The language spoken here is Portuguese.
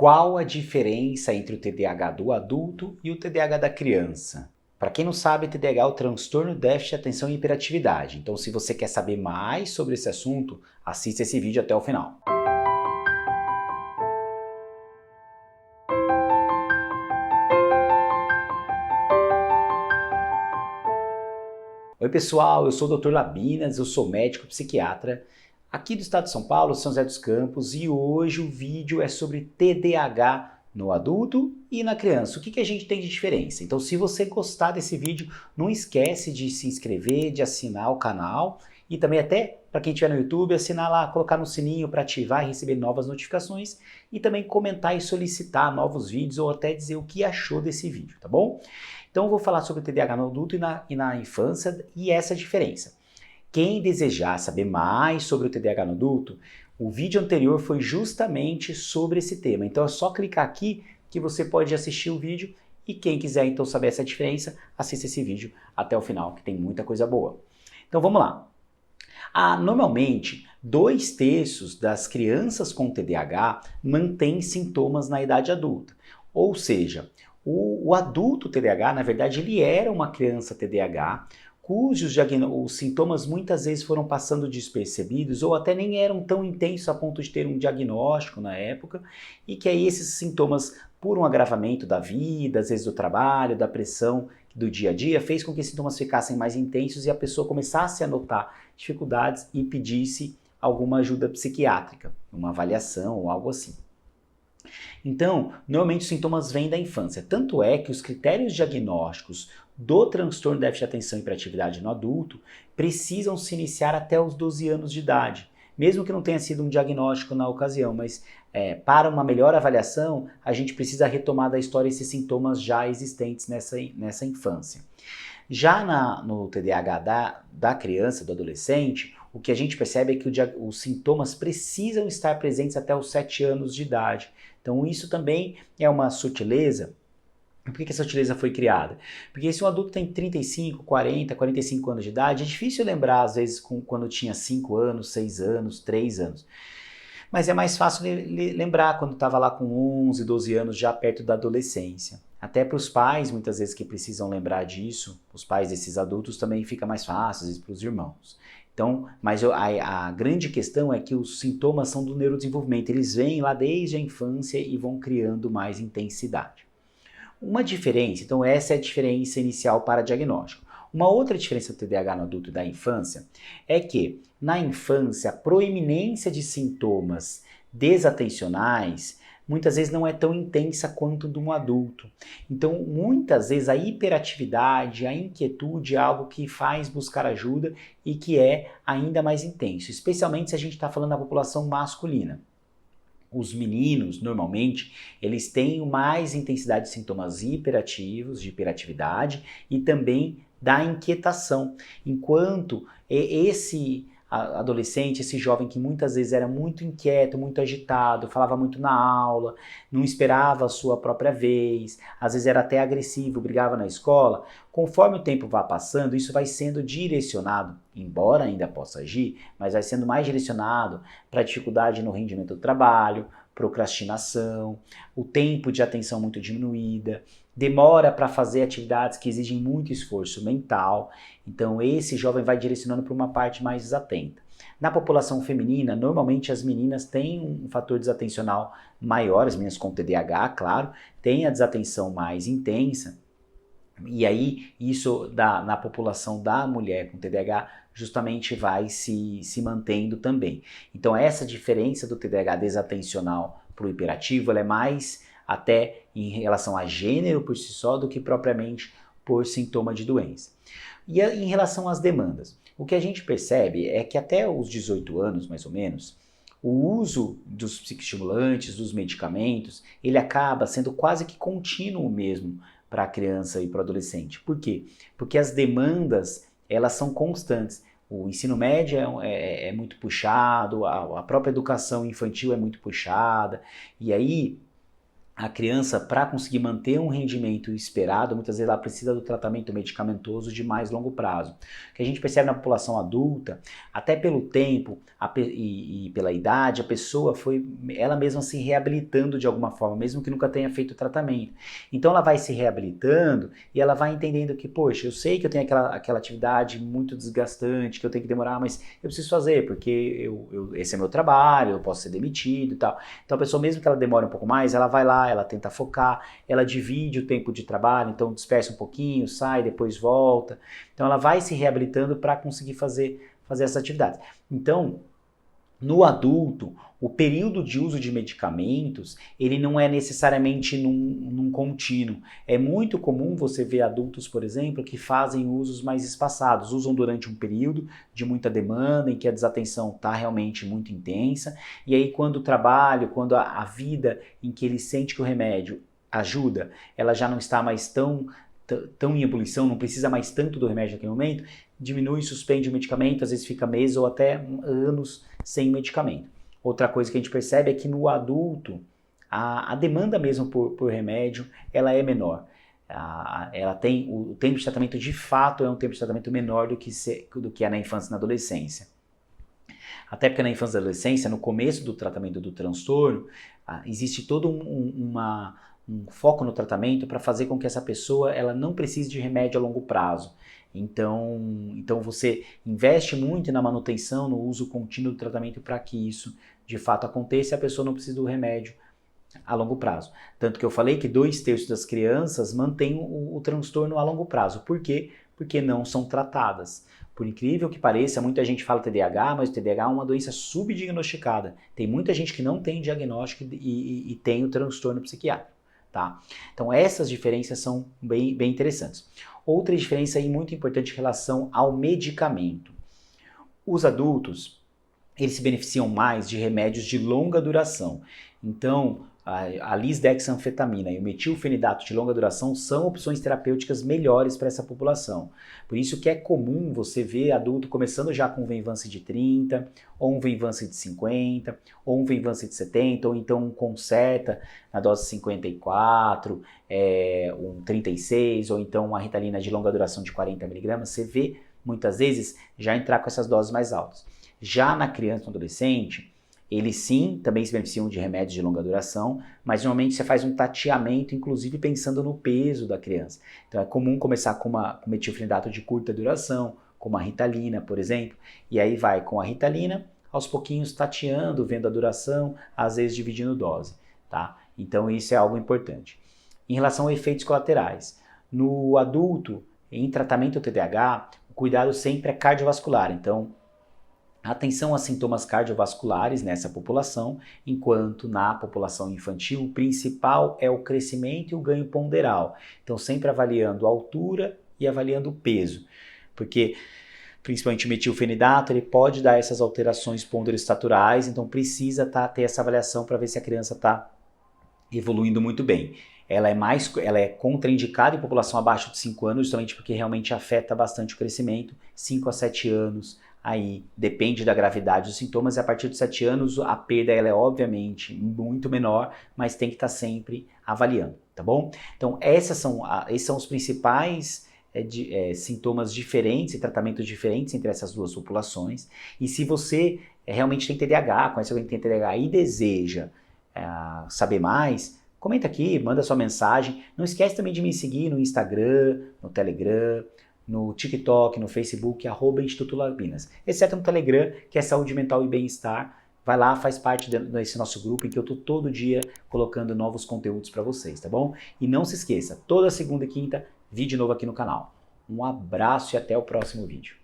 Qual a diferença entre o TDAH do adulto e o TDAH da criança? Para quem não sabe, TDAH é o transtorno de déficit de atenção e hiperatividade. Então, se você quer saber mais sobre esse assunto, assista esse vídeo até o final. Oi pessoal, eu sou o Dr. Labinas, eu sou médico psiquiatra aqui do estado de São Paulo, São José dos Campos, e hoje o vídeo é sobre TDAH no adulto e na criança. O que a gente tem de diferença? Então, se você gostar desse vídeo, não esquece de se inscrever, de assinar o canal e também até para quem estiver no YouTube, assinar lá, colocar no sininho para ativar e receber novas notificações e também comentar e solicitar novos vídeos ou até dizer o que achou desse vídeo, tá bom? Então eu vou falar sobre o TDAH no adulto e na infância e essa diferença. Quem desejar saber mais sobre o TDAH no adulto, o vídeo anterior foi justamente sobre esse tema. Então é só clicar aqui que você pode assistir o vídeo e quem quiser então saber essa diferença, assista esse vídeo até o final, que tem muita coisa boa. Então vamos lá. Normalmente, 2/3 das crianças com TDAH mantêm sintomas na idade adulta. Ou seja, o adulto TDAH, na verdade, ele era uma criança TDAH, cujos os sintomas muitas vezes foram passando despercebidos ou até nem eram tão intensos a ponto de ter um diagnóstico na época, e que aí esses sintomas, por um agravamento da vida, às vezes do trabalho, da pressão do dia a dia, fez com que esses sintomas ficassem mais intensos e a pessoa começasse a notar dificuldades e pedisse alguma ajuda psiquiátrica, uma avaliação ou algo assim. Então, normalmente os sintomas vêm da infância. Tanto é que os critérios diagnósticos do transtorno de déficit de atenção e hiperatividade no adulto precisam se iniciar até os 12 anos de idade. Mesmo que não tenha sido um diagnóstico na ocasião, mas para uma melhor avaliação, a gente precisa retomar da história esses sintomas já existentes nessa infância. Já no TDAH da criança, do adolescente, o que a gente percebe é que os sintomas precisam estar presentes até os 7 anos de idade. Então isso também é uma sutileza. Por que essa sutileza foi criada? Porque se um adulto tem 35, 40, 45 anos de idade, é difícil lembrar às vezes quando tinha 5 anos, 6 anos, 3 anos. Mas é mais fácil lembrar quando estava lá com 11, 12 anos, já perto da adolescência. Até para os pais, muitas vezes, que precisam lembrar disso, os pais desses adultos também fica mais fácil, às vezes, para os irmãos. Então, mas a grande questão é que os sintomas são do neurodesenvolvimento, eles vêm lá desde a infância e vão criando mais intensidade. Uma diferença, então essa é a diferença inicial para diagnóstico. Uma outra diferença do TDAH no adulto e da infância é que, na infância, a proeminência de sintomas desatencionais muitas vezes não é tão intensa quanto de um adulto. Então, muitas vezes a hiperatividade, a inquietude é algo que faz buscar ajuda e que é ainda mais intenso, especialmente se a gente está falando da população masculina. Os meninos, normalmente, eles têm mais intensidade de sintomas hiperativos, de hiperatividade e também da inquietação, enquanto esse adolescente, esse jovem que muitas vezes era muito inquieto, muito agitado, falava muito na aula, não esperava a sua própria vez, às vezes era até agressivo, brigava na escola, conforme o tempo vai passando, isso vai sendo direcionado, embora ainda possa agir, mas vai sendo mais direcionado para dificuldade no rendimento do trabalho, procrastinação, o tempo de atenção muito diminuída, demora para fazer atividades que exigem muito esforço mental, então esse jovem vai direcionando para uma parte mais desatenta. Na população feminina, normalmente as meninas têm um fator desatencional maior, as meninas com TDAH, claro, têm a desatenção mais intensa, e aí isso na população da mulher com TDAH justamente vai se mantendo também. Então essa diferença do TDAH desatencional para o hiperativo, ela é mais até em relação a gênero por si só do que propriamente por sintoma de doença. E em relação às demandas, o que a gente percebe é que até os 18 anos, mais ou menos, o uso dos psicoestimulantes, dos medicamentos, ele acaba sendo quase que contínuo mesmo para a criança e para o adolescente. Por quê? Porque as demandas, elas são constantes. O ensino médio é muito puxado, a própria educação infantil é muito puxada, e aí a criança, para conseguir manter um rendimento esperado, muitas vezes ela precisa do tratamento medicamentoso de mais longo prazo. O que a gente percebe na população adulta, até pelo tempo e pela idade, a pessoa foi ela mesma se reabilitando de alguma forma, mesmo que nunca tenha feito o tratamento. Então ela vai se reabilitando e ela vai entendendo que, poxa, eu sei que eu tenho aquela atividade muito desgastante, que eu tenho que demorar, mas eu preciso fazer, porque esse é meu trabalho, eu posso ser demitido e tal. Então a pessoa, mesmo que ela demore um pouco mais, ela vai lá, ela tenta focar, ela divide o tempo de trabalho, então dispersa um pouquinho, sai, depois volta. Então ela vai se reabilitando para conseguir fazer essa atividade. Então, no adulto, o período de uso de medicamentos, ele não é necessariamente num contínuo. É muito comum você ver adultos, por exemplo, que fazem usos mais espaçados, usam durante um período de muita demanda, em que a desatenção está realmente muito intensa, e aí quando o trabalho, quando a vida em que ele sente que o remédio ajuda, ela já não está mais tão em ebulição, não precisa mais tanto do remédio naquele momento, diminui, suspende o medicamento, às vezes fica meses ou até anos sem medicamento. Outra coisa que a gente percebe é que no adulto, a demanda mesmo por remédio, ela é menor. Ela tem, o tempo de tratamento de fato é um tempo de tratamento menor do que é na infância e na adolescência. Até porque na infância e adolescência, no começo do tratamento do transtorno, existe todo um foco no tratamento para fazer com que essa pessoa ela não precise de remédio a longo prazo. Então você investe muito na manutenção, no uso contínuo do tratamento para que isso de fato aconteça e a pessoa não precise do remédio a longo prazo. Tanto que eu falei que 2/3 das crianças mantêm o transtorno a longo prazo. Por quê? Porque não são tratadas. Por incrível que pareça, muita gente fala TDAH, mas o TDAH é uma doença subdiagnosticada. Tem muita gente que não tem diagnóstico e tem o transtorno psiquiátrico. Tá? Então essas diferenças são bem interessantes. Outra diferença aí muito importante em relação ao medicamento. Os adultos, eles se beneficiam mais de remédios de longa duração. Então, a lisdexanfetamina e o metilfenidato de longa duração são opções terapêuticas melhores para essa população. Por isso que é comum você ver adulto começando já com um Venvance de 30, ou um Venvance de 50, ou um Venvance de 70, ou então um Concerta na dose 54, um 36, ou então uma Ritalina de longa duração de 40 mg. Você vê muitas vezes já entrar com essas doses mais altas. Já na criança e no adolescente, eles sim também se beneficiam de remédios de longa duração, mas normalmente você faz um tateamento, inclusive pensando no peso da criança. Então é comum começar com metilfenidato de curta duração, como a Ritalina, por exemplo, e aí vai com a Ritalina, aos pouquinhos tateando, vendo a duração, às vezes dividindo dose, tá? Então isso é algo importante. Em relação a efeitos colaterais, no adulto, em tratamento do TDAH, o cuidado sempre é cardiovascular, então atenção a sintomas cardiovasculares nessa população, enquanto na população infantil o principal é o crescimento e o ganho ponderal. Então sempre avaliando a altura e avaliando o peso, porque principalmente o metilfenidato ele pode dar essas alterações ponderostaturais, então precisa ter essa avaliação para ver se a criança está evoluindo muito bem. Ela é contraindicada em população abaixo de 5 anos, justamente porque realmente afeta bastante o crescimento, 5 a 7 anos. Aí depende da gravidade dos sintomas e a partir de 7 anos a perda ela é obviamente muito menor, mas tem que estar sempre avaliando, tá bom? Então esses são os principais sintomas diferentes e tratamentos diferentes entre essas duas populações. E se você realmente tem TDAH, conhece alguém que tem TDAH e deseja saber mais, comenta aqui, manda sua mensagem. Não esquece também de me seguir no Instagram, no Telegram, no TikTok, no Facebook, @Instituto Labinas, exceto no Telegram, que é Saúde Mental e Bem-Estar. Vai lá, faz parte desse nosso grupo em que eu estou todo dia colocando novos conteúdos para vocês, tá bom? E não se esqueça, toda segunda e quinta, vídeo novo aqui no canal. Um abraço e até o próximo vídeo.